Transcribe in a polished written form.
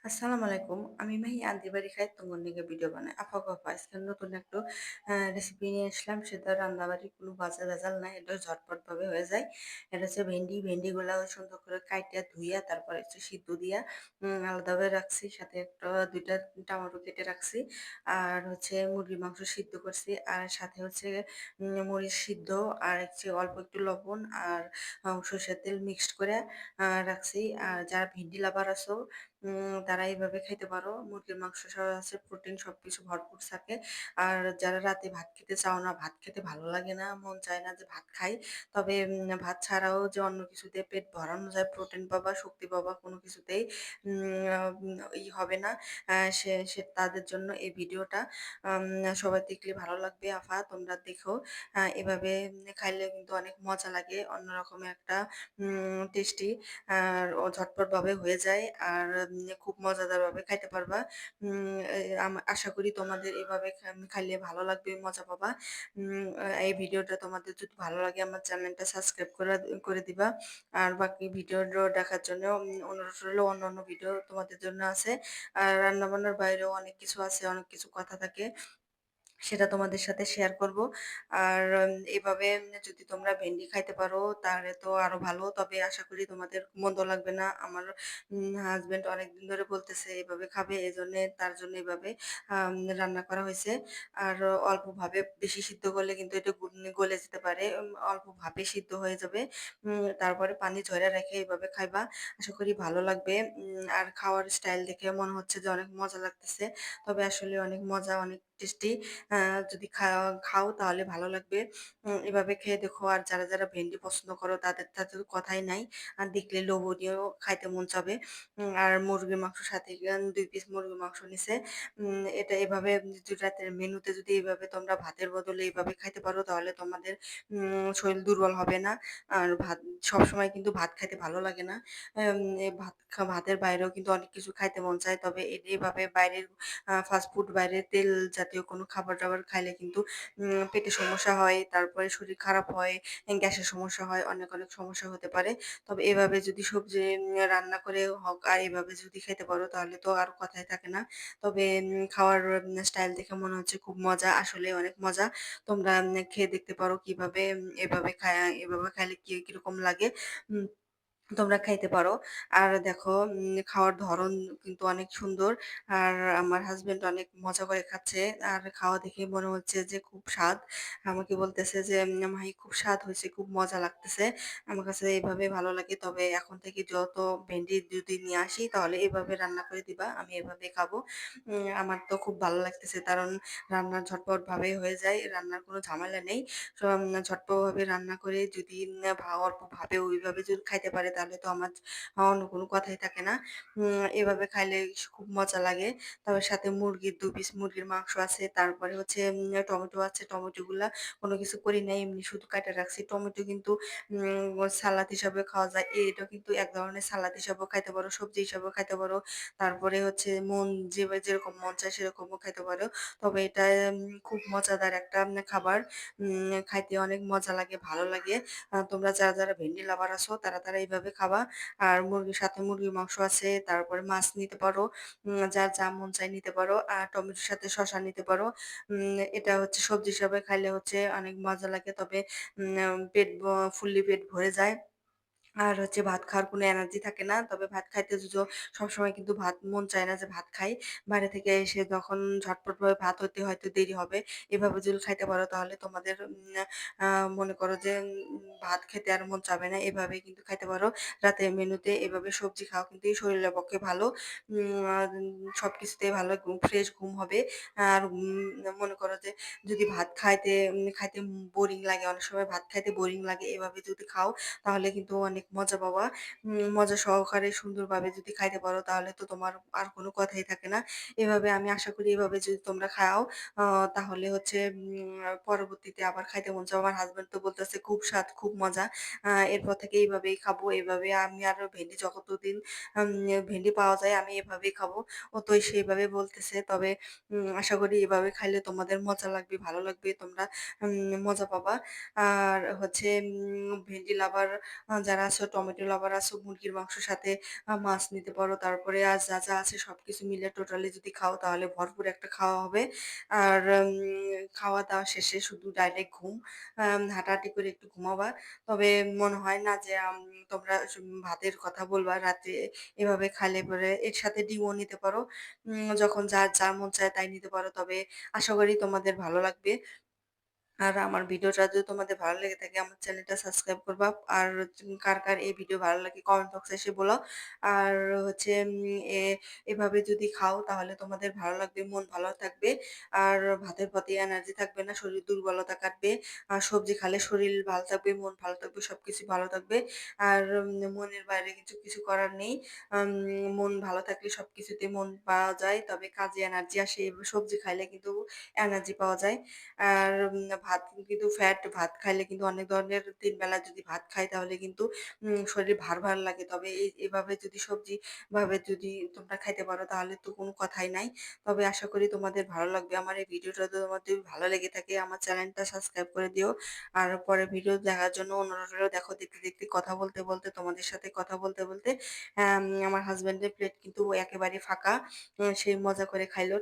আসসালামু আলাইকুম। আমি মাহি আন্টিবাড়ি খাই তোমার লিগে ভিডিও বানাই। আফা কফা আজকে নতুন একটু রেসিপি নিয়ে আসলাম। সেটা রান্নাবাড়ির কোনো বাজে ভেজাল নাই। এটা ঝটপট ভাবে হয়ে যায়। এটা হচ্ছে ভেন্ডিগুলা সুন্দর করে কাইটা ধুইয়া তারপরে একটু সিদ্ধ দিয়া আলাদাভাবে রাখছি। সাথে ২টা টমেটো কেটে রাখছি। আর হচ্ছে মুরগির মাংস সিদ্ধ করছি। আর সাথে হচ্ছে মরিচ সিদ্ধ আর হচ্ছে অল্প একটু লবণ আর সরিষার তেল মিক্সড করে রাখছি। আর যারা ভেন্ডি লাভার আছো তারা এইভাবে খাইতে পারো। মুরগির মাংস আছে প্রোটিন সবকিছু ভরপুর থাকে। আর যারা রাতে ভাত খেতে চাও না, ভাত খেতে ভালো লাগে না, মন চায় না যে ভাত খাই, তবে ভাত ছাড়াও যে অন্য কিছুতে পেট ভরানো যায়, প্রোটিন পাবা, শক্তি পাবা, কোনো কিছুতেই হবে না। সে তাদের জন্য এই ভিডিওটা আম সবার দেখলে ভালো লাগবে আফা তোমরা দেখো। এভাবে খাইলে কিন্তু অনেক মজা লাগে। অন্যরকম একটা টেস্টি আর ঝটপটভাবে হয়ে যায়। আর খুব মজাদারভাবে খাইতে পারবা। আশা করি তোমাদের এভাবে খাইলে ভালো লাগবে, মজা পাবা। এই ভিডিওটা তোমাদের যদি ভালো লাগে আমার চ্যানেলটা সাবস্ক্রাইব করে দিবা। আর বাকি ভিডিও দেখার জন্য অনুরোধ রইলো। অন্যান্য ভিডিও তোমাদের জন্য আছে। আর রান্নাবান্নার বাইরেও অনেক কিছু আছে, অনেক কিছু কথা থাকে। সেটা তোমাদের সাথে শেয়ার করব। আর এভাবে যদি তোমরা ভেন্ডি খাইতে পারো তাহলে তো আরো ভালো। তবে আশা করি তোমাদের মন্দ লাগবে না। আমার হাসব্যান্ড অনেকদিন ধরে বলতেছে এভাবে খাবে। এজন্যে তার জন্য এভাবে রান্না করা হইছে। আর অল্প ভাবে বেশি সিদ্ধ করলে কিন্তু এটা গলে যেতে পারে। অল্প ভাবে সিদ্ধ হয়ে যাবে। তারপরে পানি ঝরায় রেখে এভাবে খাইবা। আশা করি ভালো লাগবে। আর খাওয়ার স্টাইল দেখে মনে হচ্ছে যে অনেক মজা লাগতেছে। তবে আসলে অনেক মজা, অনেক টেস্টি। আ যদি খাও তাহলে ভালো লাগবে। এভাবে খেয়ে দেখো। আর যারা ভেন্ডি পছন্দ করো তাদের তো কথাই নাই। আর দেখলে লোভনীয়, খাইতে মন চাবে। আর মুরগির মাংসর সাথে ২ পিস মুরগির মাংস নিছে। এটা এভাবে যদি রাতের মেনুতে যদি এভাবে তোমরা ভাতের বদলে এভাবে খাইতে পারো তাহলে তোমাদের শরীর দুর্বল হবে না। আর সবসময় কিন্তু ভাত খাইতে ভালো লাগে না। এম এ ভাতের বাইরেও কিন্তু অনেক কিছু খাইতে মন চায়। তবে এভাবে বাইরের ফাস্ট ফুড, বাইরের তেল জাতীয় কোনো খাবার-টাবার খাইলে কিন্তু পেটে সমস্যা হয়, তারপরে শরীর খারাপ হয়, গ্যাসের সমস্যা হয়, অনেক সমস্যা হতে পারে। তবে এভাবে যদি সবজি রান্না করে হোক আর এভাবে যদি খেতে পারো তাহলে তো আর কথাই থাকে না। তবে খাওয়ার স্টাইল দেখে মনে হচ্ছে খুব মজা, আসলে অনেক মজা। তোমরা খেয়ে দেখতে পারো কিভাবে এভাবে খাইলে কিরকম লাগে। উম তোমরা খাইতে পারো। আর দেখো খাওয়ার ধরন কিন্তু অনেক সুন্দর। আর আমার হাসব্যান্ড অনেক মজা করে খাচ্ছে। আর খাওয়া দেখেই মনে হচ্ছে যে খুব স্বাদ। আমাকে বলতেছে যে, "মাহি খুব স্বাদ হইছে, খুব মজা লাগতেছে।" আমার কাছে এভাবে ভালো লাগে। তবে এখন থেকে যত ভেন্ডি যদি নিয়ে আসি তাহলে এভাবে রান্না করে দিবা। আমি এভাবে খাবো। আমার তো খুব ভালো লাগতেছে কারণ রান্না ঝটপটভাবে হয়ে যায়। রান্নার কোনো ঝামেলা নেই। ঝটপটভাবে রান্না করে যদি অল্প ভাবে ওইভাবে যদি খাইতে পারে তাহলে তো আমার অন্য কোনো কথাই থাকে না। এভাবে খাইলে খুব মজা লাগে। তবে সাথে ২ পিস মুরগির মাংস আছে। তারপরে হচ্ছে টমেটো আছে। টমেটোগুলা কোনো কিছু করি নাই। এমনি শুধু কাইটা রাখছি। টমেটো কিন্তু সালাদ হিসাবে খাওয়া যায়। এটা কিন্তু এক ধরনের সালাদ হিসাবেও খাইতে পারো, সবজি হিসাবেও খাইতে পারো। তারপরে হচ্ছে যেরকম মন চায় সেরকমও খাইতে পারো। তবে এটা খুব মজাদার একটা খাবার। খাইতে অনেক মজা লাগে, ভালো লাগে। তোমরা যারা ভেন্ডি লাভার আছো তারা এইভাবে খাবা। আর মুরগির সাথে মুরগির মাংস আছে, তারপরে মাছ নিতে পারো। যার যা মন চায় নিতে পারো। আর টমেটোর সাথে শসা নিতে পারো। এটা হচ্ছে সবজি হিসাবে খাইলে হচ্ছে অনেক মজা লাগে। তবে ফুললি পেট ভরে যায়। আর হচ্ছে ভাত খাওয়ার কোনো এনার্জি থাকে না। তবে ভাত খাইতে সবসময় কিন্তু ভাত মন চায় না যে ভাত খাই। বাইরে থেকে এসে যখন ঝটপটভাবে ভাত হতে হয়তো দেরি হবে। এভাবে যদি খাইতে পারো তাহলে তোমাদের আ মনে করো যে ভাত খেতে আর মন চাবে না। এভাবে কিন্তু খাইতে পারো। রাতের মেনুতে এভাবে সবজি খাওয়া কিন্তু শরীরের পক্ষে ভালো। আর সবকিছুতেই ভালো ফ্রেশ ঘুম হবে। আর মনে করো যে যদি ভাত খাইতে বোরিং লাগে, অনেক সময় ভাত খাইতে বোরিং লাগে। এভাবে যদি খাও তাহলে কিন্তু অনেক মজা পাবা। মজা সহকারে সুন্দরভাবে যদি খাইতে পারো তাহলে তো তোমার আর কোনো কথাই থাকে না। এভাবে আমি আশা করি এভাবে যদি তোমরা খাও আ তাহলে হচ্ছে পরবর্তীতে আবার খাইতে মন চাবে। আমার হাসব্যান্ড তো বলতেছে খুব স্বাদ, খুব মজা। এরপর থেকে এইভাবেই খাবো। এভাবে আমি আরো ভেন্ডি যতদিন আম ভেন্ডি পাওয়া যায় আমি এভাবেই খাবো। ও তো সেইভাবে বলতেছে। তবে আশা করি এভাবে খাইলে তোমাদের মজা লাগবে, ভালো লাগবে। তোমরা মজা পাবা। আর হচ্ছে ভেন্ডি লাভার যারা আছো, টমেটো লাভার আছো, মুরগির মাংসের সাথে মাছ নিতে পারো। তারপরে আর যা আছে সবকিছু মিলে টোটালি যদি খাও তাহলে ভরপুর একটা খাওয়া হবে। আর খাওয়া-দাওয়া শেষে শুধু ডাইরেক্ট ঘুম। হাঁটাহাঁটি করে একটু ঘুমাবা। তবে মনে হয় না যে তোমরা ভাতের কথা বলবা রাত্রে এভাবে খাইলে পরে এর সাথে ডিমও নিতে পারো। যখন যার যা মন চায় তাই নিতে পারো। তবে আশা করি তোমাদের ভালো লাগবে। আর আমার ভিডিওটা যদি তোমাদের ভালো লেগে থাকে আমার চ্যানেলটা সাবস্ক্রাইব করবা। আর কার এই ভিডিও ভালো লাগে কমেন্ট বক্সে এসে বলো। আর হচ্ছে এ এভাবে যদি খাও তাহলে তোমাদের ভালো লাগবে, মন ভালো থাকবে। আর ভাতের প্রতি এনার্জি থাকবে না, শরীর দুর্বলতা কাটবে। আর সবজি খেলে শরীর ভালো থাকবে, মন ভালো থাকবে, সবকিছু ভালো থাকবে। আর মনের বাইরে কিছু করার নেই। আম মন ভালো থাকলে সবকিছুতে মন পাওয়া যায়। তবে কাজে এনার্জি আসে। সবজি খাইলে কিন্তু এনার্জি পাওয়া যায়। আর ভাত কিন্তু ভাত খাইলে কিন্তু অনেক ধরনের ৩ বেলা যদি ভাত খাই তাহলে কিন্তু শরীর ভার লাগে। তবে এভাবে যদি সবজি ভাবে যদি তোমরা খাইতে পারো তাহলে তো কোনো কথাই নাই। তবে আশা করি তোমাদের ভালো লাগবে। আমার এই ভিডিওটা যদি তোমাদের ভালো লেগে থাকে আমার চ্যানেলটা সাবস্ক্রাইব করে দিও। আর পরের ভিডিও দেখার জন্য অনুরোধ রইলো। দেখো দেখতে কথা বলতে তোমাদের সাথে কথা বলতে আমার হাসব্যান্ডের প্লেট কিন্তু একেবারে ফাঁকা। সে মজা করে খাইলো।